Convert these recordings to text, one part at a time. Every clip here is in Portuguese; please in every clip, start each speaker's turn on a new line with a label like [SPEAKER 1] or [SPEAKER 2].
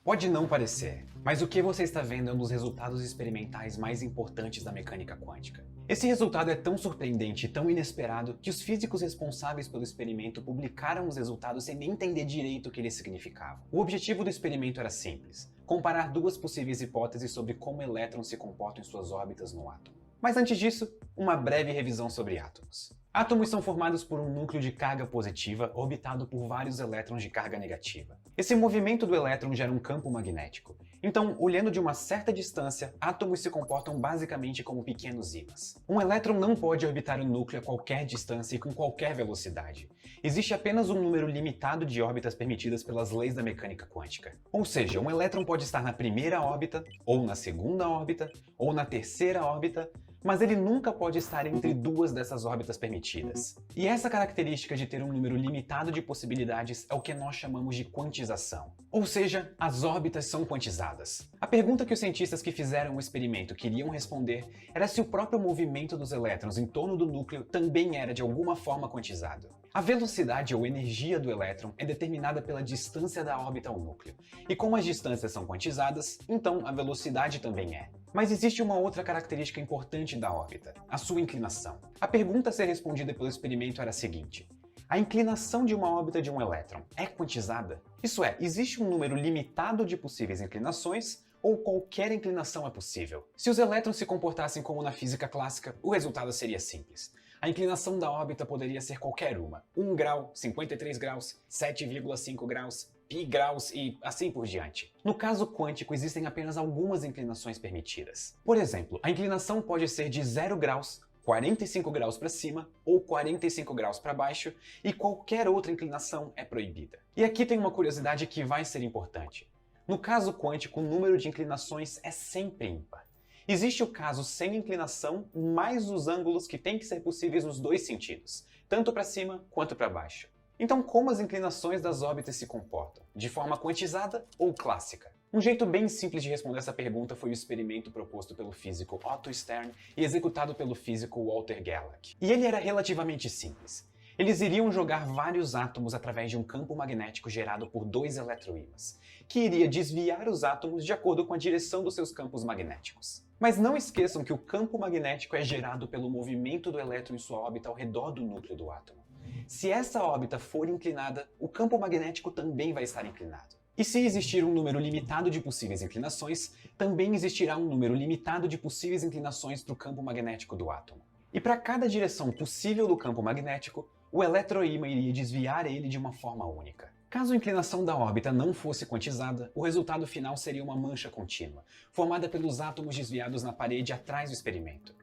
[SPEAKER 1] Pode não parecer, mas o que você está vendo é um dos resultados experimentais mais importantes da mecânica quântica. Esse resultado é tão surpreendente e tão inesperado que os físicos responsáveis pelo experimento publicaram os resultados sem nem entender direito o que eles significavam. O objetivo do experimento era simples: comparar duas possíveis hipóteses sobre como elétrons se comportam em suas órbitas no átomo. Mas antes disso, uma breve revisão sobre átomos. Átomos são formados por um núcleo de carga positiva orbitado por vários elétrons de carga negativa. Esse movimento do elétron gera um campo magnético. Então, olhando de uma certa distância, átomos se comportam basicamente como pequenos ímãs. Um elétron não pode orbitar o núcleo a qualquer distância e com qualquer velocidade. Existe apenas um número limitado de órbitas permitidas pelas leis da mecânica quântica. Ou seja, um elétron pode estar na primeira órbita, ou na segunda órbita, ou na terceira órbita, mas ele nunca pode estar entre duas dessas órbitas permitidas. E essa característica de ter um número limitado de possibilidades é o que nós chamamos de quantização. Ou seja, as órbitas são quantizadas. A pergunta que os cientistas que fizeram o experimento queriam responder era se o próprio movimento dos elétrons em torno do núcleo também era de alguma forma quantizado. A velocidade ou energia do elétron é determinada pela distância da órbita ao núcleo. E como as distâncias são quantizadas, então a velocidade também é. Mas existe uma outra característica importante da órbita: a sua inclinação. A pergunta a ser respondida pelo experimento era a seguinte: a inclinação de uma órbita de um elétron é quantizada? Isso é, existe um número limitado de possíveis inclinações ou qualquer inclinação é possível? Se os elétrons se comportassem como na física clássica, o resultado seria simples. A inclinação da órbita poderia ser qualquer uma: 1 grau, 53 graus, 7,5 graus, π graus e assim por diante. No caso quântico, existem apenas algumas inclinações permitidas. Por exemplo, a inclinação pode ser de 0 graus, 45 graus para cima ou 45 graus para baixo, e qualquer outra inclinação é proibida. E aqui tem uma curiosidade que vai ser importante. No caso quântico, o número de inclinações é sempre ímpar. Existe o caso sem inclinação, mais os ângulos que têm que ser possíveis nos dois sentidos, tanto para cima quanto para baixo. Então, como as inclinações das órbitas se comportam? De forma quantizada ou clássica? Um jeito bem simples de responder essa pergunta foi o experimento proposto pelo físico Otto Stern e executado pelo físico Walter Gerlach. E ele era relativamente simples. Eles iriam jogar vários átomos através de um campo magnético gerado por dois eletroímãs, que iria desviar os átomos de acordo com a direção dos seus campos magnéticos. Mas não esqueçam que o campo magnético é gerado pelo movimento do elétron em sua órbita ao redor do núcleo do átomo. Se essa órbita for inclinada, o campo magnético também vai estar inclinado. E se existir um número limitado de possíveis inclinações, também existirá um número limitado de possíveis inclinações para o campo magnético do átomo. E para cada direção possível do campo magnético, o eletroímã iria desviar ele de uma forma única. Caso a inclinação da órbita não fosse quantizada, o resultado final seria uma mancha contínua, formada pelos átomos desviados na parede atrás do experimento.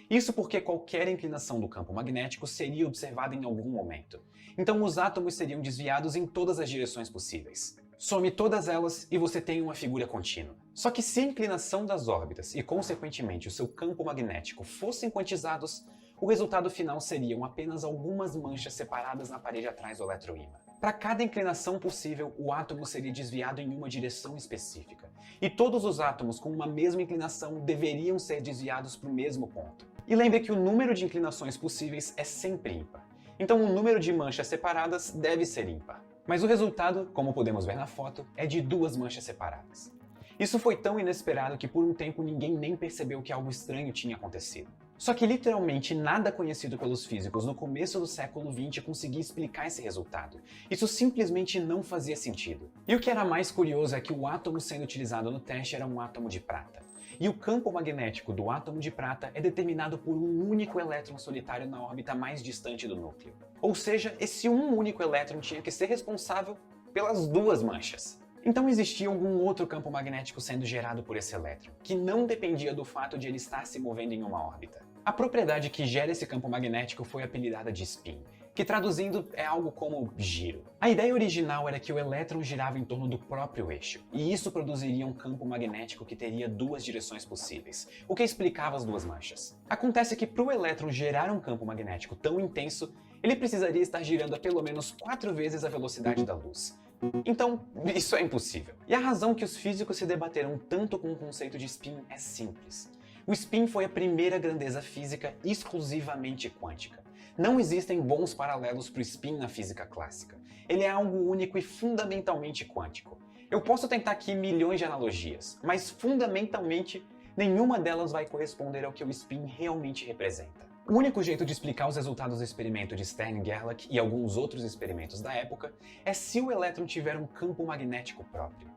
[SPEAKER 1] Isso porque qualquer inclinação do campo magnético seria observada em algum momento. Então os átomos seriam desviados em todas as direções possíveis. Some todas elas e você tem uma figura contínua. Só que se a inclinação das órbitas e, consequentemente, o seu campo magnético fossem quantizados, o resultado final seriam apenas algumas manchas separadas na parede atrás do eletroímã. Para cada inclinação possível, o átomo seria desviado em uma direção específica. E todos os átomos com uma mesma inclinação deveriam ser desviados para o mesmo ponto. E lembre que o número de inclinações possíveis é sempre ímpar. Então o número de manchas separadas deve ser ímpar. Mas o resultado, como podemos ver na foto, é de duas manchas separadas. Isso foi tão inesperado que por um tempo ninguém nem percebeu que algo estranho tinha acontecido. Só que literalmente nada conhecido pelos físicos no começo do século XX conseguia explicar esse resultado. Isso simplesmente não fazia sentido. E o que era mais curioso é que o átomo sendo utilizado no teste era um átomo de prata. E o campo magnético do átomo de prata é determinado por um único elétron solitário na órbita mais distante do núcleo. Ou seja, esse um único elétron tinha que ser responsável pelas duas manchas. Então existia algum outro campo magnético sendo gerado por esse elétron, que não dependia do fato de ele estar se movendo em uma órbita. A propriedade que gera esse campo magnético foi apelidada de spin, que traduzindo é algo como giro. A ideia original era que o elétron girava em torno do próprio eixo, e isso produziria um campo magnético que teria duas direções possíveis, o que explicava as duas manchas. Acontece que para o elétron gerar um campo magnético tão intenso, ele precisaria estar girando a pelo menos 4 vezes a velocidade da luz. Então, isso é impossível. E a razão que os físicos se debateram tanto com o conceito de spin é simples. O spin foi a primeira grandeza física exclusivamente quântica. Não existem bons paralelos para o spin na física clássica. Ele é algo único e fundamentalmente quântico. Eu posso tentar aqui milhões de analogias, mas fundamentalmente nenhuma delas vai corresponder ao que o spin realmente representa. O único jeito de explicar os resultados do experimento de Stern-Gerlach e alguns outros experimentos da época é se o elétron tiver um campo magnético próprio.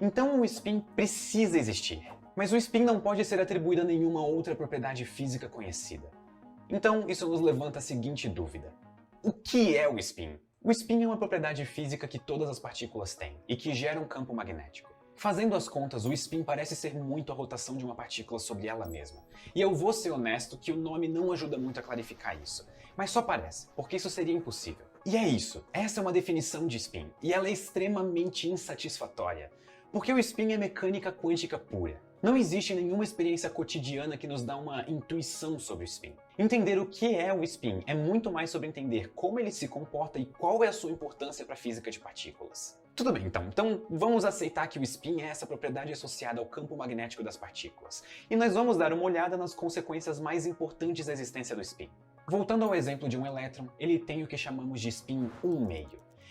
[SPEAKER 1] Então o spin precisa existir, mas o spin não pode ser atribuído a nenhuma outra propriedade física conhecida. Então isso nos levanta a seguinte dúvida: o que é o spin? O spin é uma propriedade física que todas as partículas têm e que gera um campo magnético. Fazendo as contas, o spin parece ser muito a rotação de uma partícula sobre ela mesma. E eu vou ser honesto que o nome não ajuda muito a clarificar isso. Mas só parece, porque isso seria impossível. E é isso, essa é uma definição de spin, e ela é extremamente insatisfatória. Porque o spin é mecânica quântica pura. Não existe nenhuma experiência cotidiana que nos dá uma intuição sobre o spin. Entender o que é o spin é muito mais sobre entender como ele se comporta e qual é a sua importância para a física de partículas. Tudo bem, então vamos aceitar que o spin é essa propriedade associada ao campo magnético das partículas. E nós vamos dar uma olhada nas consequências mais importantes da existência do spin. Voltando ao exemplo de um elétron, ele tem o que chamamos de spin 1/2.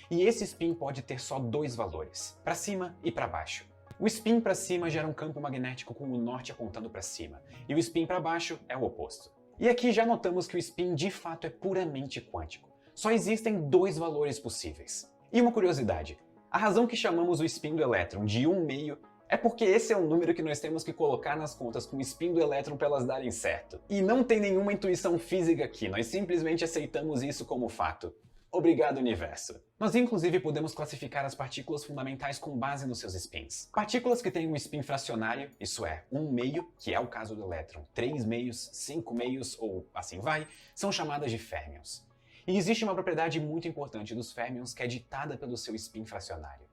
[SPEAKER 1] E esse spin pode ter só dois valores, para cima e para baixo. O spin para cima gera um campo magnético com o norte apontando para cima, e o spin para baixo é o oposto. E aqui já notamos que o spin de fato é puramente quântico. Só existem dois valores possíveis. E uma curiosidade: a razão que chamamos o spin do elétron de 1/2 é porque esse é o número que nós temos que colocar nas contas com o spin do elétron para elas darem certo. E não tem nenhuma intuição física aqui, nós simplesmente aceitamos isso como fato. Obrigado, universo. Nós inclusive podemos classificar as partículas fundamentais com base nos seus spins. Partículas que têm um spin fracionário, isso é, 1/2, que é o caso do elétron, 3/2, 5/2 ou assim vai, são chamadas de férmions. E existe uma propriedade muito importante dos férmions que é ditada pelo seu spin fracionário.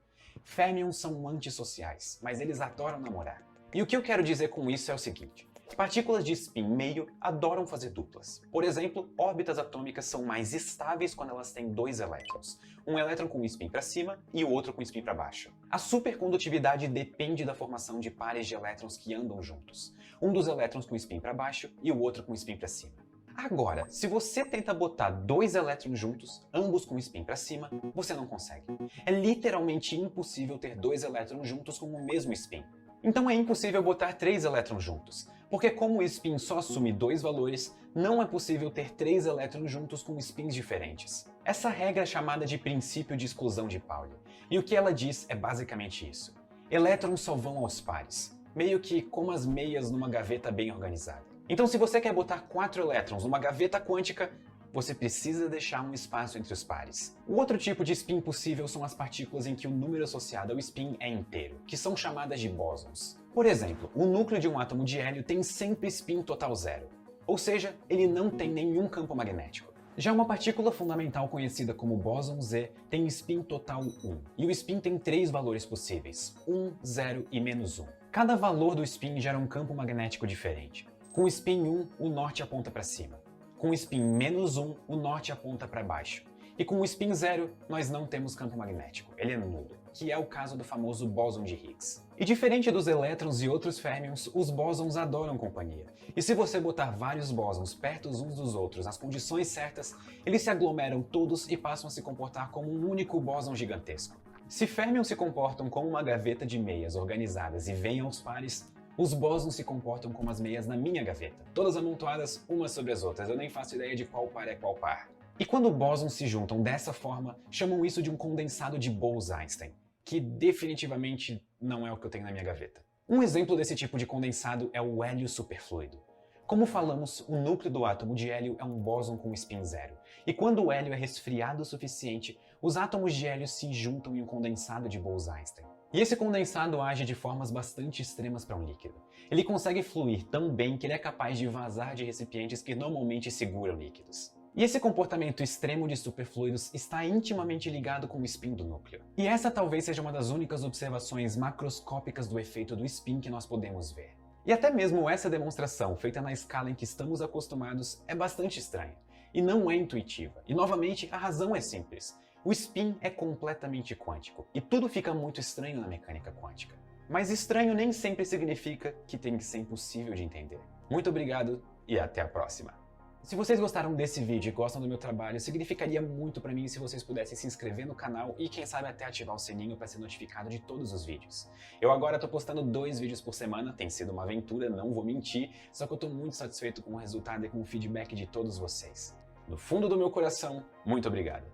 [SPEAKER 1] Férmions são antissociais, mas eles adoram namorar. E o que eu quero dizer com isso é o seguinte: partículas de spin meio adoram fazer duplas. Por exemplo, órbitas atômicas são mais estáveis quando elas têm dois elétrons. Um elétron com spin para cima e o outro com spin para baixo. A supercondutividade depende da formação de pares de elétrons que andam juntos. Um dos elétrons com spin para baixo e o outro com spin para cima. Agora, se você tenta botar dois elétrons juntos, ambos com spin para cima, você não consegue. É literalmente impossível ter dois elétrons juntos com o mesmo spin. Então é impossível botar três elétrons juntos, porque como o spin só assume dois valores, não é possível ter três elétrons juntos com spins diferentes. Essa regra é chamada de princípio de exclusão de Pauli, e o que ela diz é basicamente isso: elétrons só vão aos pares, meio que como as meias numa gaveta bem organizada. Então se você quer botar 4 elétrons numa gaveta quântica, você precisa deixar um espaço entre os pares. O outro tipo de spin possível são as partículas em que o número associado ao spin é inteiro, que são chamadas de bósons. Por exemplo, o núcleo de um átomo de hélio tem sempre spin total zero, ou seja, ele não tem nenhum campo magnético. Já uma partícula fundamental conhecida como bóson Z tem spin total 1, e o spin tem 3 valores possíveis, 1, 0 e -1. Cada valor do spin gera um campo magnético diferente. Com o spin 1, o norte aponta para cima. Com o spin -1, o norte aponta para baixo. E com o spin 0, nós não temos campo magnético, ele é nulo, que é o caso do famoso bóson de Higgs. E diferente dos elétrons e outros férmions, os bósons adoram companhia. E se você botar vários bósons perto uns dos outros nas condições certas, eles se aglomeram todos e passam a se comportar como um único bóson gigantesco. Se férmions se comportam como uma gaveta de meias organizadas e vêm aos pares, os bósons se comportam como as meias na minha gaveta, todas amontoadas umas sobre as outras, eu nem faço ideia de qual par é qual par. E quando bósons se juntam dessa forma, chamam isso de um condensado de Bose-Einstein, que definitivamente não é o que eu tenho na minha gaveta. Um exemplo desse tipo de condensado é o hélio superfluido. Como falamos, o núcleo do átomo de hélio é um bóson com spin 0, e quando o hélio é resfriado o suficiente, os átomos de hélio se juntam em um condensado de Bose-Einstein. E esse condensado age de formas bastante extremas para um líquido. Ele consegue fluir tão bem que ele é capaz de vazar de recipientes que normalmente seguram líquidos. E esse comportamento extremo de superfluidos está intimamente ligado com o spin do núcleo. E essa talvez seja uma das únicas observações macroscópicas do efeito do spin que nós podemos ver. E até mesmo essa demonstração, feita na escala em que estamos acostumados, é bastante estranha. E não é intuitiva. E novamente, a razão é simples. O spin é completamente quântico, e tudo fica muito estranho na mecânica quântica. Mas estranho nem sempre significa que tem que ser impossível de entender. Muito obrigado e até a próxima! Se vocês gostaram desse vídeo e gostam do meu trabalho, significaria muito pra mim se vocês pudessem se inscrever no canal e quem sabe até ativar o sininho para ser notificado de todos os vídeos. Eu agora tô postando 2 vídeos por semana, tem sido uma aventura, não vou mentir, só que eu tô muito satisfeito com o resultado e com o feedback de todos vocês. No fundo do meu coração, muito obrigado.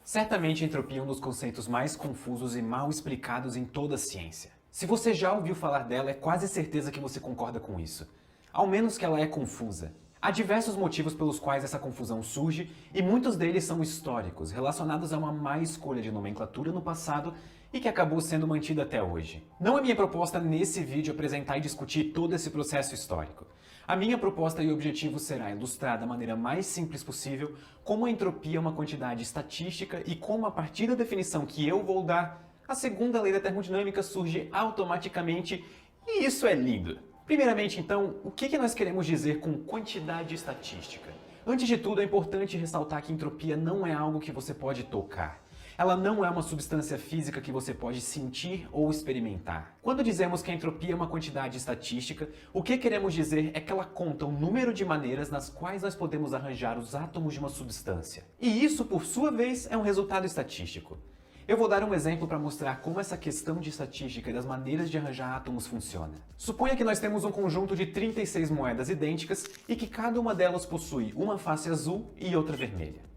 [SPEAKER 1] Certamente a entropia é um dos conceitos mais confusos e mal explicados em toda a ciência. Se você já ouviu falar dela, é quase certeza que você concorda com isso. Ao menos que ela é confusa. Há diversos motivos pelos quais essa confusão surge, e muitos deles são históricos, relacionados a uma má escolha de nomenclatura no passado e que acabou sendo mantida até hoje. Não é minha proposta nesse vídeo apresentar e discutir todo esse processo histórico. A minha proposta e objetivo será ilustrar da maneira mais simples possível como a entropia é uma quantidade estatística e como, a partir da definição que eu vou dar, a segunda lei da termodinâmica surge automaticamente, e isso é lindo. Primeiramente, então, o que nós queremos dizer com quantidade estatística? Antes de tudo, é importante ressaltar que entropia não é algo que você pode tocar. Ela não é uma substância física que você pode sentir ou experimentar. Quando dizemos que a entropia é uma quantidade estatística, o que queremos dizer é que ela conta o número de maneiras nas quais nós podemos arranjar os átomos de uma substância. E isso, por sua vez, é um resultado estatístico. Eu vou dar um exemplo para mostrar como essa questão de estatística e das maneiras de arranjar átomos funciona. Suponha que nós temos um conjunto de 36 moedas idênticas e que cada uma delas possui uma face azul e outra vermelha.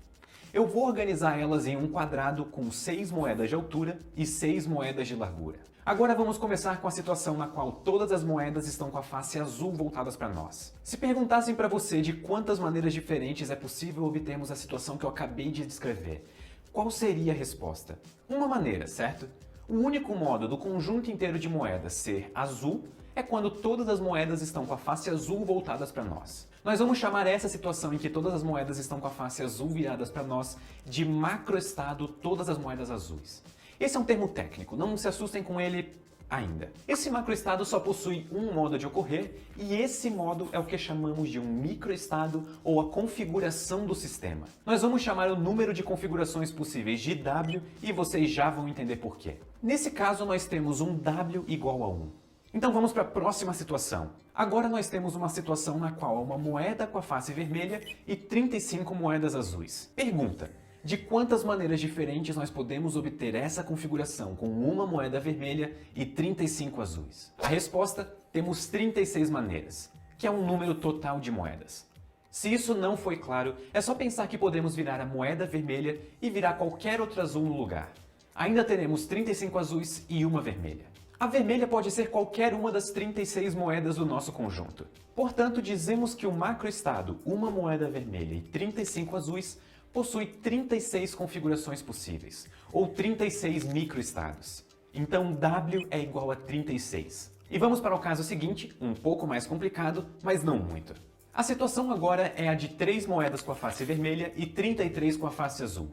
[SPEAKER 1] Eu vou organizar elas em um quadrado com 6 moedas de altura e 6 moedas de largura. Agora vamos começar com a situação na qual todas as moedas estão com a face azul voltadas para nós. Se perguntassem para você de quantas maneiras diferentes é possível obtermos a situação que eu acabei de descrever, qual seria a resposta? Uma maneira, certo? O único modo do conjunto inteiro de moedas ser azul é quando todas as moedas estão com a face azul voltadas para nós. Nós vamos chamar essa situação em que todas as moedas estão com a face azul viradas para nós de macroestado todas as moedas azuis. Esse é um termo técnico, não se assustem com ele ainda. Esse macroestado só possui um modo de ocorrer e esse modo é o que chamamos de um microestado ou a configuração do sistema. Nós vamos chamar o número de configurações possíveis de W e vocês já vão entender por quê. Nesse caso nós temos um W igual a 1. Então vamos para a próxima situação. Agora nós temos uma situação na qual há uma moeda com a face vermelha e 35 moedas azuis. Pergunta: de quantas maneiras diferentes nós podemos obter essa configuração com uma moeda vermelha e 35 azuis? A resposta: temos 36 maneiras, que é um número total de moedas. Se isso não foi claro, é só pensar que podemos virar a moeda vermelha e virar qualquer outro azul no lugar. Ainda teremos 35 azuis e uma vermelha. A vermelha pode ser qualquer uma das 36 moedas do nosso conjunto. Portanto, dizemos que o macroestado, uma moeda vermelha e 35 azuis, possui 36 configurações possíveis, ou 36 microestados. Então W é igual a 36. E vamos para o caso seguinte, um pouco mais complicado, mas não muito. A situação agora é a de 3 moedas com a face vermelha e 33 com a face azul.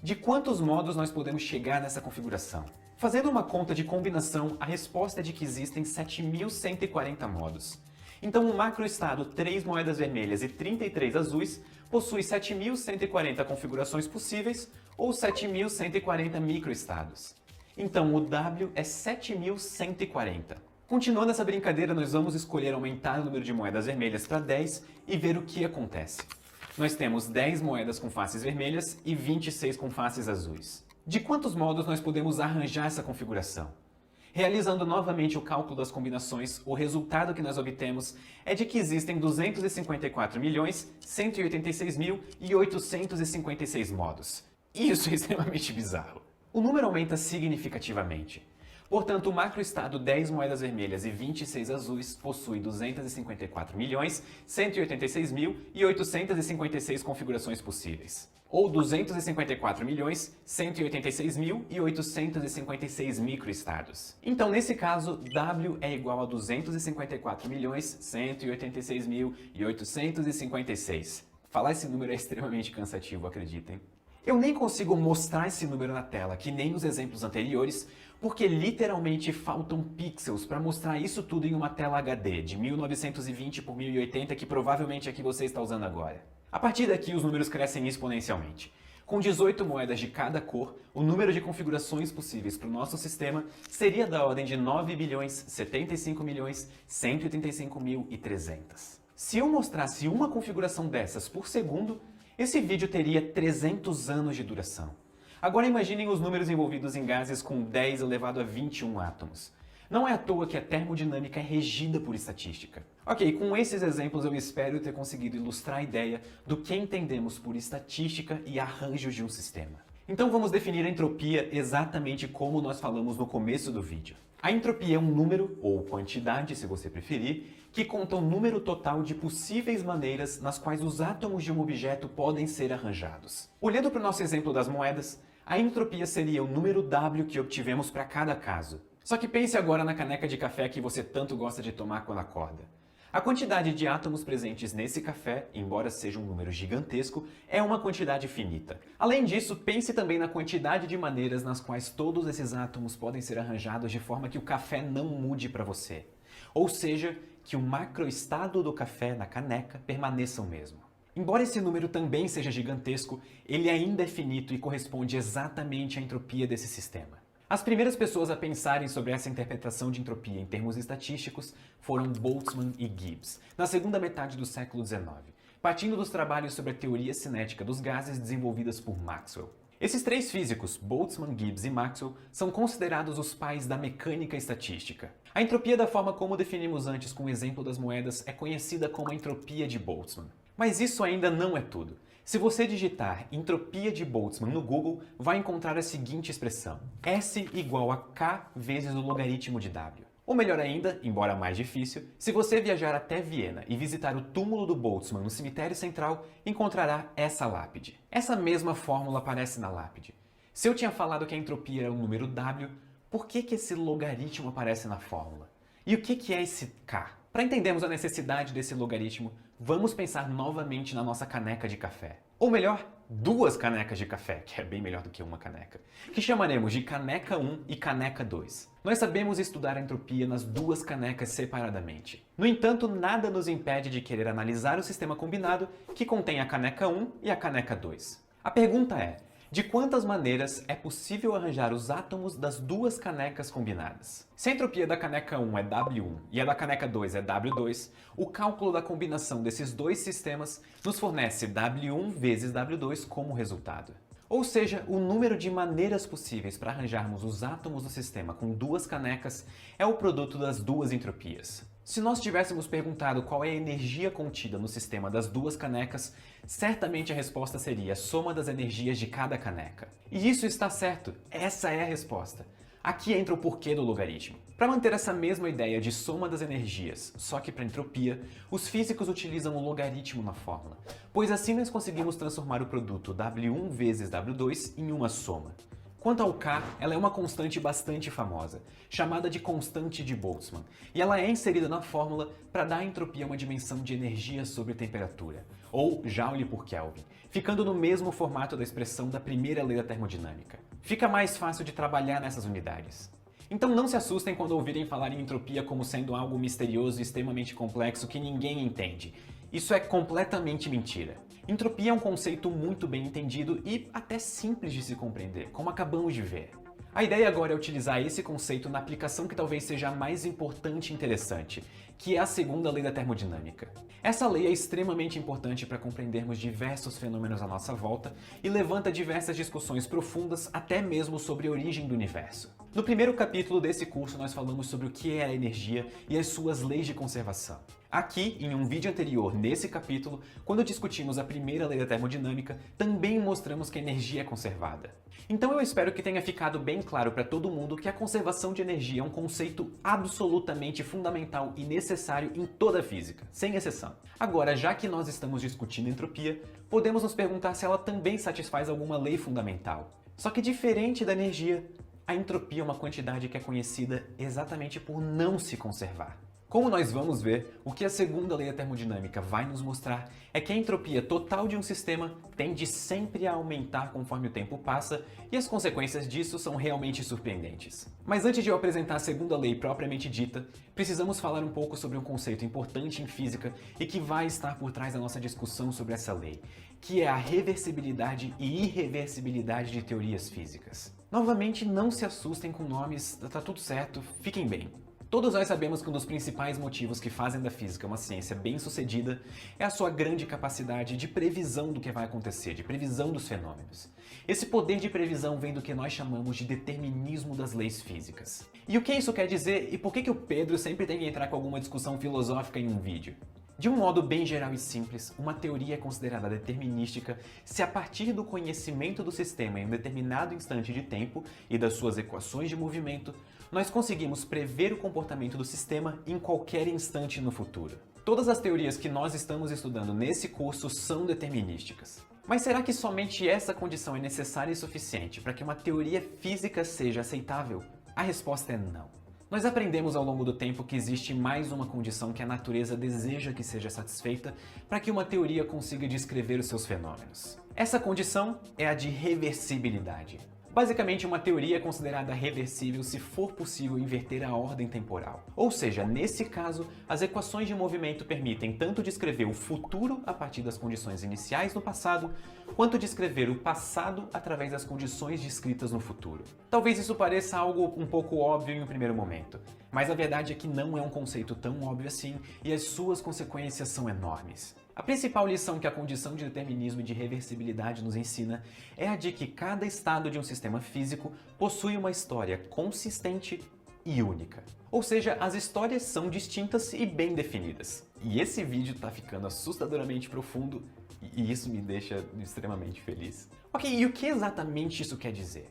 [SPEAKER 1] De quantos modos nós podemos chegar nessa configuração? Fazendo uma conta de combinação, a resposta é de que existem 7.140 modos. Então o macroestado 3 moedas vermelhas e 33 azuis possui 7.140 configurações possíveis ou 7.140 microestados. Então o W é 7.140. Continuando essa brincadeira, nós vamos escolher aumentar o número de moedas vermelhas para 10 e ver o que acontece. Nós temos 10 moedas com faces vermelhas e 26 com faces azuis. De quantos modos nós podemos arranjar essa configuração? Realizando novamente o cálculo das combinações, o resultado que nós obtemos é de que existem 254.186.856 modos. Isso é extremamente bizarro. O número aumenta significativamente. Portanto, o macroestado 10 moedas vermelhas e 26 azuis possui 254.186.856 configurações possíveis. Ou 254.186.856 microestados. Então, nesse caso, W é igual a 254.186.856. Falar esse número é extremamente cansativo, acreditem. Eu nem consigo mostrar esse número na tela, que nem nos exemplos anteriores, porque literalmente faltam pixels para mostrar isso tudo em uma tela HD de 1920 por 1080 que provavelmente é a que você está usando agora. A partir daqui, os números crescem exponencialmente. Com 18 moedas de cada cor, o número de configurações possíveis para o nosso sistema seria da ordem de 9.075.185.300. Se eu mostrasse uma configuração dessas por segundo, esse vídeo teria 300 anos de duração. Agora imaginem os números envolvidos em gases com 10 elevado a 21 átomos. Não é à toa que a termodinâmica é regida por estatística. Ok, com esses exemplos eu espero ter conseguido ilustrar a ideia do que entendemos por estatística e arranjos de um sistema. Então vamos definir a entropia exatamente como nós falamos no começo do vídeo. A entropia é um número, ou quantidade se você preferir, que conta o número total de possíveis maneiras nas quais os átomos de um objeto podem ser arranjados. Olhando para o nosso exemplo das moedas, a entropia seria o número W que obtivemos para cada caso. Só que pense agora na caneca de café que você tanto gosta de tomar quando acorda. A quantidade de átomos presentes nesse café, embora seja um número gigantesco, é uma quantidade finita. Além disso, pense também na quantidade de maneiras nas quais todos esses átomos podem ser arranjados de forma que o café não mude para você. Ou seja, que o macroestado do café na caneca permaneça o mesmo. Embora esse número também seja gigantesco, ele ainda é finito e corresponde exatamente à entropia desse sistema. As primeiras pessoas a pensarem sobre essa interpretação de entropia em termos estatísticos foram Boltzmann e Gibbs, na segunda metade do século XIX, partindo dos trabalhos sobre a teoria cinética dos gases desenvolvidas por Maxwell. Esses três físicos, Boltzmann, Gibbs e Maxwell, são considerados os pais da mecânica estatística. A entropia da forma como definimos antes com o exemplo das moedas é conhecida como a entropia de Boltzmann. Mas isso ainda não é tudo. Se você digitar entropia de Boltzmann no Google, vai encontrar a seguinte expressão: S igual a K vezes o logaritmo de W. Ou melhor ainda, embora mais difícil, se você viajar até Viena e visitar o túmulo do Boltzmann no cemitério central, encontrará essa lápide. Essa mesma fórmula aparece na lápide. Se eu tinha falado que a entropia era o número W, por que esse logaritmo aparece na fórmula? E o que é esse K? Para entendermos a necessidade desse logaritmo, vamos pensar novamente na nossa caneca de café. Ou melhor, duas canecas de café, que é bem melhor do que uma caneca, que chamaremos de caneca 1 e caneca 2. Nós sabemos estudar a entropia nas duas canecas separadamente. No entanto, nada nos impede de querer analisar o sistema combinado que contém a caneca 1 e a caneca 2. A pergunta é: de quantas maneiras é possível arranjar os átomos das duas canecas combinadas? Se a entropia da caneca 1 é W1 e a da caneca 2 é W2, o cálculo da combinação desses dois sistemas nos fornece W1 vezes W2 como resultado. Ou seja, o número de maneiras possíveis para arranjarmos os átomos do sistema com duas canecas é o produto das duas entropias. Se nós tivéssemos perguntado qual é a energia contida no sistema das duas canecas, certamente a resposta seria a soma das energias de cada caneca. E isso está certo, essa é a resposta. Aqui entra o porquê do logaritmo. Para manter essa mesma ideia de soma das energias, só que para entropia, os físicos utilizam o logaritmo na fórmula, pois assim nós conseguimos transformar o produto W1 vezes W2 em uma soma. Quanto ao K, ela é uma constante bastante famosa, chamada de constante de Boltzmann, e ela é inserida na fórmula para dar à entropia uma dimensão de energia sobre temperatura, ou Joule por Kelvin, ficando no mesmo formato da expressão da primeira lei da termodinâmica. Fica mais fácil de trabalhar nessas unidades. Então não se assustem quando ouvirem falar em entropia como sendo algo misterioso e extremamente complexo que ninguém entende. Isso é completamente mentira. Entropia é um conceito muito bem entendido e até simples de se compreender, como acabamos de ver. A ideia agora é utilizar esse conceito na aplicação que talvez seja a mais importante e interessante, que é a segunda lei da termodinâmica. Essa lei é extremamente importante para compreendermos diversos fenômenos à nossa volta e levanta diversas discussões profundas até mesmo sobre a origem do universo. No primeiro capítulo desse curso, nós falamos sobre o que é a energia e as suas leis de conservação. Aqui, em um vídeo anterior nesse capítulo, quando discutimos a primeira lei da termodinâmica, também mostramos que a energia é conservada. Então eu espero que tenha ficado bem claro para todo mundo que a conservação de energia é um conceito absolutamente fundamental e necessário em toda a física, sem exceção. Agora, já que nós estamos discutindo entropia, podemos nos perguntar se ela também satisfaz alguma lei fundamental. Só que diferente da energia, a entropia é uma quantidade que é conhecida exatamente por não se conservar. Como nós vamos ver, o que a segunda lei da termodinâmica vai nos mostrar é que a entropia total de um sistema tende sempre a aumentar conforme o tempo passa, e as consequências disso são realmente surpreendentes. Mas antes de eu apresentar a segunda lei propriamente dita, precisamos falar um pouco sobre um conceito importante em física e que vai estar por trás da nossa discussão sobre essa lei, que é a reversibilidade e irreversibilidade de teorias físicas. Novamente, não se assustem com nomes, tá tudo certo, fiquem bem. Todos nós sabemos que um dos principais motivos que fazem da física uma ciência bem-sucedida é a sua grande capacidade de previsão do que vai acontecer, de previsão dos fenômenos. Esse poder de previsão vem do que nós chamamos de determinismo das leis físicas. E o que isso quer dizer e por que o Pedro sempre tem que entrar com alguma discussão filosófica em um vídeo? De um modo bem geral e simples, uma teoria é considerada determinística se a partir do conhecimento do sistema em um determinado instante de tempo e das suas equações de movimento, nós conseguimos prever o comportamento do sistema em qualquer instante no futuro. Todas as teorias que nós estamos estudando nesse curso são determinísticas. Mas será que somente essa condição é necessária e suficiente para que uma teoria física seja aceitável? A resposta é não. Nós aprendemos ao longo do tempo que existe mais uma condição que a natureza deseja que seja satisfeita para que uma teoria consiga descrever os seus fenômenos. Essa condição é a de reversibilidade. Basicamente, uma teoria é considerada reversível se for possível inverter a ordem temporal. Ou seja, nesse caso, as equações de movimento permitem tanto descrever o futuro a partir das condições iniciais no passado, quanto descrever o passado através das condições descritas no futuro. Talvez isso pareça algo um pouco óbvio em um primeiro momento, mas a verdade é que não é um conceito tão óbvio assim e as suas consequências são enormes. A principal lição que a condição de determinismo e de reversibilidade nos ensina é a de que cada estado de um sistema físico possui uma história consistente e única. Ou seja, as histórias são distintas e bem definidas. E esse vídeo tá ficando assustadoramente profundo e isso me deixa extremamente feliz. Ok, e o que exatamente isso quer dizer?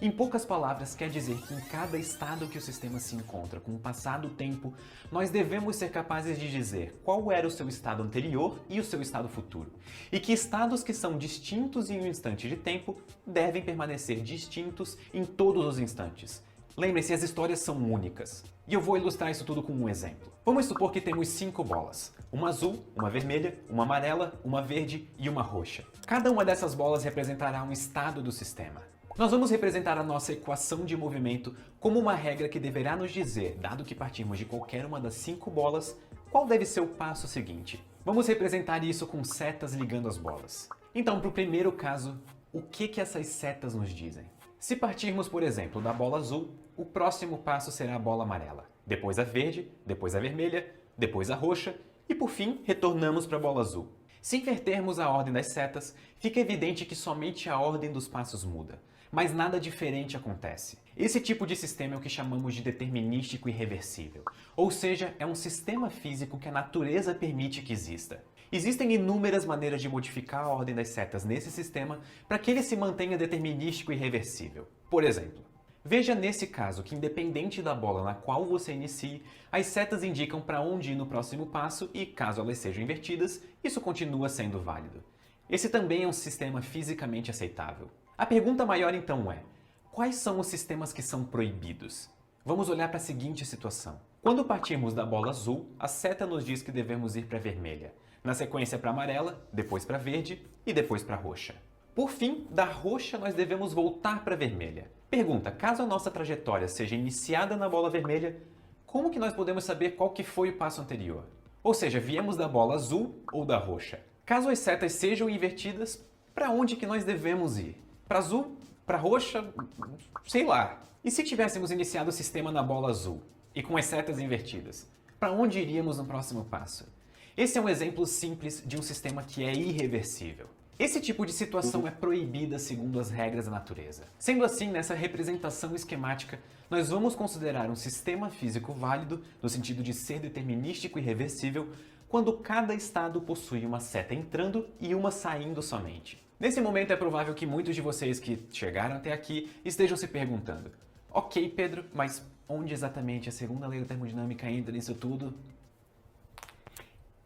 [SPEAKER 1] Em poucas palavras, quer dizer que em cada estado que o sistema se encontra com o passar do tempo, nós devemos ser capazes de dizer qual era o seu estado anterior e o seu estado futuro, e que estados que são distintos em um instante de tempo devem permanecer distintos em todos os instantes. Lembrem-se, as histórias são únicas. E eu vou ilustrar isso tudo com um exemplo. Vamos supor que temos 5 bolas. Uma azul, uma vermelha, uma amarela, uma verde e uma roxa. Cada uma dessas bolas representará um estado do sistema. Nós vamos representar a nossa equação de movimento como uma regra que deverá nos dizer, dado que partirmos de qualquer uma das 5 bolas, qual deve ser o passo seguinte. Vamos representar isso com setas ligando as bolas. Então, para o primeiro caso, o que essas setas nos dizem? Se partirmos, por exemplo, da bola azul, o próximo passo será a bola amarela, depois a verde, depois a vermelha, depois a roxa e, por fim, retornamos para a bola azul. Se invertermos a ordem das setas, fica evidente que somente a ordem dos passos muda. Mas nada diferente acontece. Esse tipo de sistema é o que chamamos de determinístico irreversível, ou seja, é um sistema físico que a natureza permite que exista. Existem inúmeras maneiras de modificar a ordem das setas nesse sistema para que ele se mantenha determinístico e irreversível. Por exemplo, veja nesse caso que independente da bola na qual você inicie, as setas indicam para onde ir no próximo passo e, caso elas sejam invertidas, isso continua sendo válido. Esse também é um sistema fisicamente aceitável. A pergunta maior então é, quais são os sistemas que são proibidos? Vamos olhar para a seguinte situação. Quando partirmos da bola azul, a seta nos diz que devemos ir para a vermelha, na sequência para a amarela, depois para a verde e depois para a roxa. Por fim, da roxa nós devemos voltar para a vermelha. Pergunta, caso a nossa trajetória seja iniciada na bola vermelha, como que nós podemos saber qual que foi o passo anterior? Ou seja, viemos da bola azul ou da roxa? Caso as setas sejam invertidas, para onde que nós devemos ir? Para azul? Para roxa? Sei lá. E se tivéssemos iniciado o sistema na bola azul e com as setas invertidas? Para onde iríamos no próximo passo? Esse é um exemplo simples de um sistema que é irreversível. Esse tipo de situação é proibida segundo as regras da natureza. Sendo assim, nessa representação esquemática, nós vamos considerar um sistema físico válido, no sentido de ser determinístico e reversível, quando cada estado possui uma seta entrando e uma saindo somente. Nesse momento é provável que muitos de vocês que chegaram até aqui estejam se perguntando: ok, Pedro, mas onde exatamente a segunda lei da termodinâmica entra nisso tudo?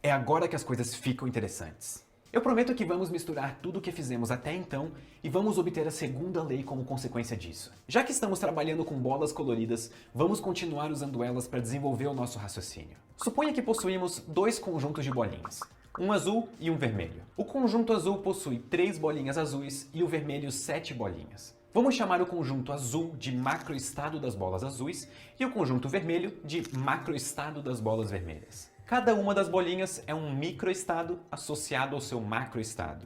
[SPEAKER 1] É agora que as coisas ficam interessantes. Eu prometo que vamos misturar tudo o que fizemos até então e vamos obter a segunda lei como consequência disso. Já que estamos trabalhando com bolas coloridas, vamos continuar usando elas para desenvolver o nosso raciocínio. Suponha que possuímos dois conjuntos de bolinhas, um azul e um vermelho. O conjunto azul possui 3 bolinhas azuis e o vermelho 7 bolinhas. Vamos chamar o conjunto azul de macroestado das bolas azuis e o conjunto vermelho de macroestado das bolas vermelhas. Cada uma das bolinhas é um microestado associado ao seu macroestado.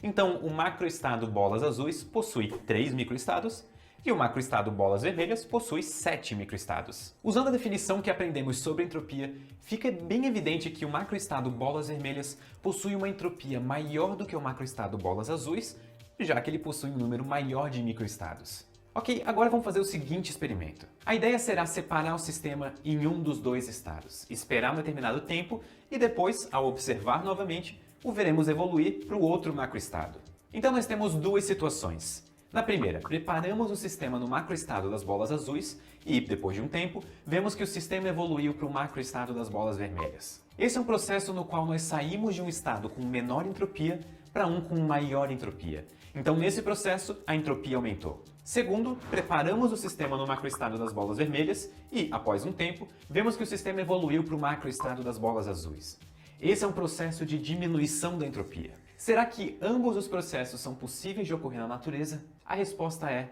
[SPEAKER 1] Então, o macroestado bolas azuis possui 3 microestados e o macroestado bolas vermelhas possui 7 microestados. Usando a definição que aprendemos sobre entropia, fica bem evidente que o macroestado bolas vermelhas possui uma entropia maior do que o macroestado bolas azuis, já que ele possui um número maior de microestados. Ok, agora vamos fazer o seguinte experimento. A ideia será separar o sistema em um dos dois estados, esperar um determinado tempo e depois, ao observar novamente, o veremos evoluir para o outro macroestado. Então nós temos duas situações. Na primeira, preparamos o sistema no macroestado das bolas azuis e, depois de um tempo, vemos que o sistema evoluiu para o macroestado das bolas vermelhas. Esse é um processo no qual nós saímos de um estado com menor entropia para um com maior entropia. Então, nesse processo, a entropia aumentou. Segundo, preparamos o sistema no macroestado das bolas vermelhas e, após um tempo, vemos que o sistema evoluiu para o macroestado das bolas azuis. Esse é um processo de diminuição da entropia. Será que ambos os processos são possíveis de ocorrer na natureza? A resposta é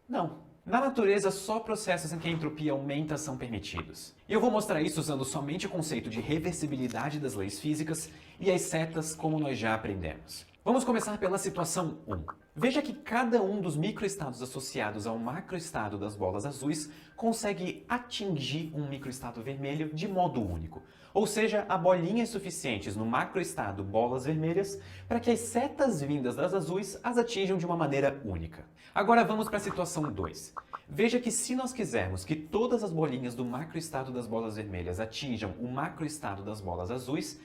[SPEAKER 1] não. Na natureza, só processos em que a entropia aumenta são permitidos. E eu vou mostrar isso usando somente o conceito de reversibilidade das leis físicas e as setas como nós já aprendemos. Vamos começar pela situação 1. Veja que cada um dos microestados associados ao macroestado das bolas azuis consegue atingir um microestado vermelho de modo único. Ou seja, há bolinhas suficientes no macroestado bolas vermelhas para que as setas vindas das azuis as atinjam de uma maneira única. Agora vamos para a situação 2. Veja que se nós quisermos que todas as bolinhas do macroestado das bolas vermelhas atinjam o macroestado das bolas azuis,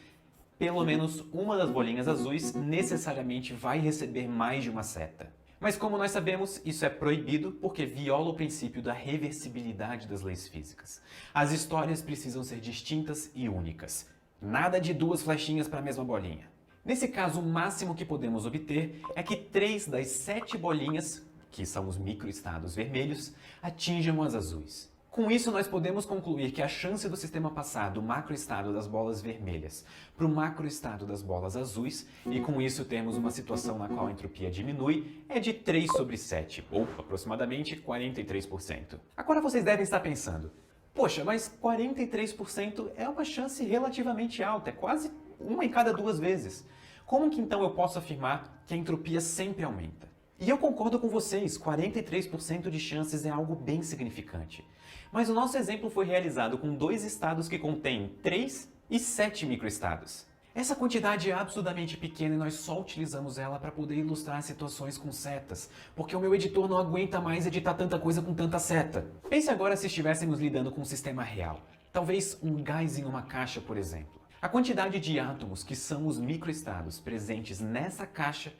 [SPEAKER 1] pelo menos uma das bolinhas azuis necessariamente vai receber mais de uma seta. Mas como nós sabemos, isso é proibido porque viola o princípio da reversibilidade das leis físicas. As histórias precisam ser distintas e únicas. Nada de 2 flechinhas para a mesma bolinha. Nesse caso, o máximo que podemos obter é que 3 das 7 bolinhas, que são os microestados vermelhos, atinjam as azuis. Com isso, nós podemos concluir que a chance do sistema passar do macroestado das bolas vermelhas para o macroestado das bolas azuis, e com isso termos uma situação na qual a entropia diminui, é de 3 sobre 7, ou aproximadamente 43%. Agora vocês devem estar pensando, poxa, mas 43% é uma chance relativamente alta, é quase 1 em cada 2 vezes. Como que então eu posso afirmar que a entropia sempre aumenta? E eu concordo com vocês, 43% de chances é algo bem significante. Mas o nosso exemplo foi realizado com 2 estados que contêm 3 e 7 microestados. Essa quantidade é absurdamente pequena e nós só utilizamos ela para poder ilustrar situações com setas, porque o meu editor não aguenta mais editar tanta coisa com tanta seta. Pense agora se estivéssemos lidando com um sistema real. Talvez um gás em uma caixa, por exemplo. A quantidade de átomos que são os microestados presentes nessa caixa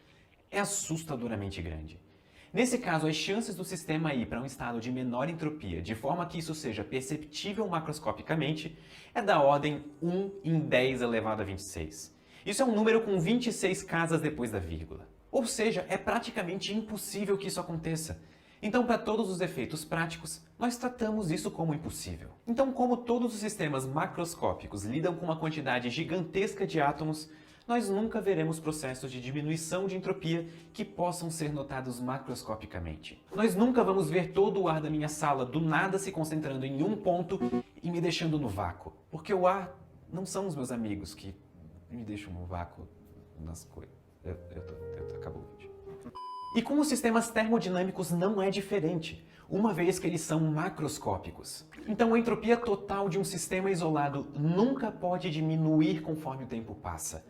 [SPEAKER 1] é assustadoramente grande. Nesse caso, as chances do sistema ir para um estado de menor entropia, de forma que isso seja perceptível macroscopicamente, é da ordem 1 em 10 elevado a 26. Isso é um número com 26 casas depois da vírgula. Ou seja, é praticamente impossível que isso aconteça. Então, para todos os efeitos práticos, nós tratamos isso como impossível. Então, como todos os sistemas macroscópicos lidam com uma quantidade gigantesca de átomos, nós nunca veremos processos de diminuição de entropia que possam ser notados macroscopicamente. Nós nunca vamos ver todo o ar da minha sala do nada se concentrando em um ponto e me deixando no vácuo. Porque o ar não são os meus amigos que me deixam no vácuo nas coisas. Acabou o vídeo. E com os sistemas termodinâmicos não é diferente, uma vez que eles são macroscópicos. Então a entropia total de um sistema isolado nunca pode diminuir conforme o tempo passa.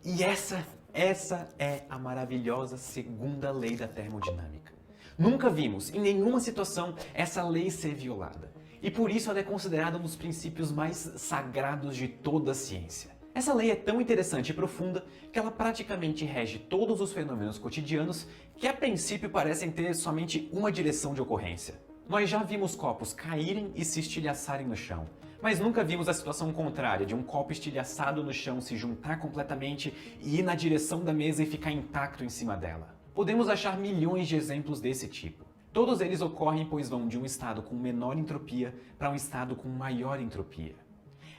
[SPEAKER 1] E essa Essa é a maravilhosa segunda lei da termodinâmica. Nunca vimos, em nenhuma situação, essa lei ser violada. E por isso ela é considerada um dos princípios mais sagrados de toda a ciência. Essa lei é tão interessante e profunda que ela praticamente rege todos os fenômenos cotidianos que a princípio parecem ter somente uma direção de ocorrência. Nós já vimos copos caírem e se estilhaçarem no chão, mas nunca vimos a situação contrária de um copo estilhaçado no chão se juntar completamente e ir na direção da mesa e ficar intacto em cima dela. Podemos achar milhões de exemplos desse tipo. Todos eles ocorrem pois vão de um estado com menor entropia para um estado com maior entropia.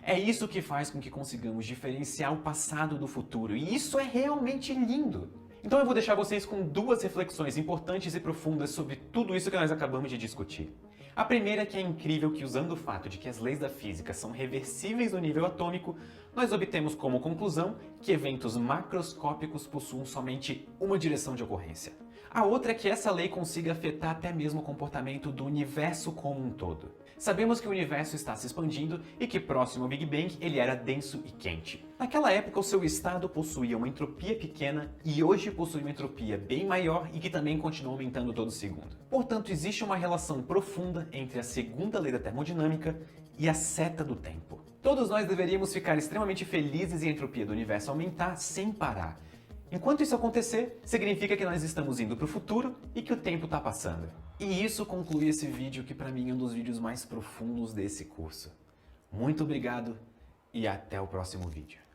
[SPEAKER 1] É isso que faz com que consigamos diferenciar o passado do futuro, e isso é realmente lindo! Então eu vou deixar vocês com duas reflexões importantes e profundas sobre tudo isso que nós acabamos de discutir. A primeira é que é incrível que, usando o fato de que as leis da física são reversíveis no nível atômico, nós obtemos como conclusão que eventos macroscópicos possuem somente uma direção de ocorrência. A outra é que essa lei consiga afetar até mesmo o comportamento do universo como um todo. Sabemos que o universo está se expandindo e que próximo ao Big Bang ele era denso e quente. Naquela época o seu estado possuía uma entropia pequena e hoje possui uma entropia bem maior e que também continua aumentando todo segundo. Portanto, existe uma relação profunda entre a segunda lei da termodinâmica e a seta do tempo. Todos nós deveríamos ficar extremamente felizes em a entropia do universo aumentar sem parar. Enquanto isso acontecer, significa que nós estamos indo para o futuro e que o tempo está passando. E isso conclui esse vídeo que para mim é um dos vídeos mais profundos desse curso. Muito obrigado e até o próximo vídeo.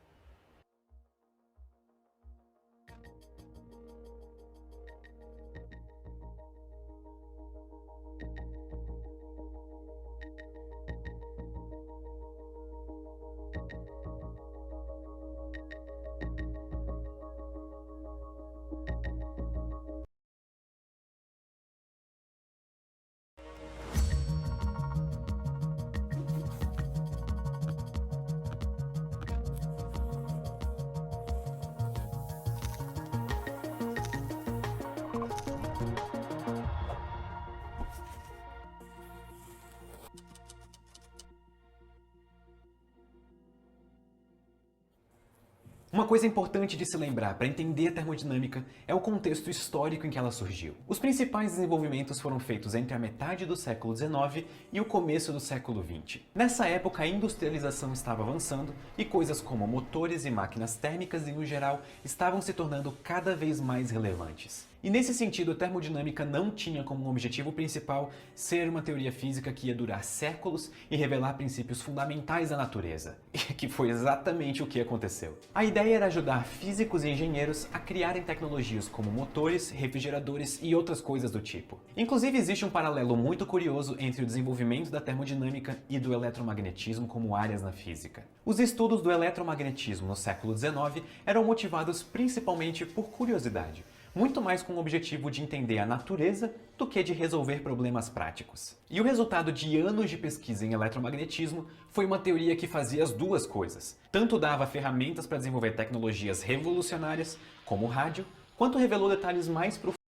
[SPEAKER 1] Uma coisa importante de se lembrar para entender a termodinâmica é o contexto histórico em que ela surgiu. Os principais desenvolvimentos foram feitos entre a metade do século XIX e o começo do século XX. Nessa época, a industrialização estava avançando e coisas como motores e máquinas térmicas, em geral, estavam se tornando cada vez mais relevantes. E nesse sentido, a termodinâmica não tinha como objetivo principal ser uma teoria física que ia durar séculos e revelar princípios fundamentais da natureza, que foi exatamente o que aconteceu. A ideia era ajudar físicos e engenheiros a criarem tecnologias como motores, refrigeradores e outras coisas do tipo. Inclusive, existe um paralelo muito curioso entre o desenvolvimento da termodinâmica e do eletromagnetismo como áreas na física. Os estudos do eletromagnetismo no século XIX eram motivados principalmente por curiosidade, muito mais com o objetivo de entender a natureza do que de resolver problemas práticos. E o resultado de anos de pesquisa em eletromagnetismo foi uma teoria que fazia as duas coisas. Tanto dava ferramentas para desenvolver tecnologias revolucionárias, como o rádio, quanto revelou detalhes mais profundos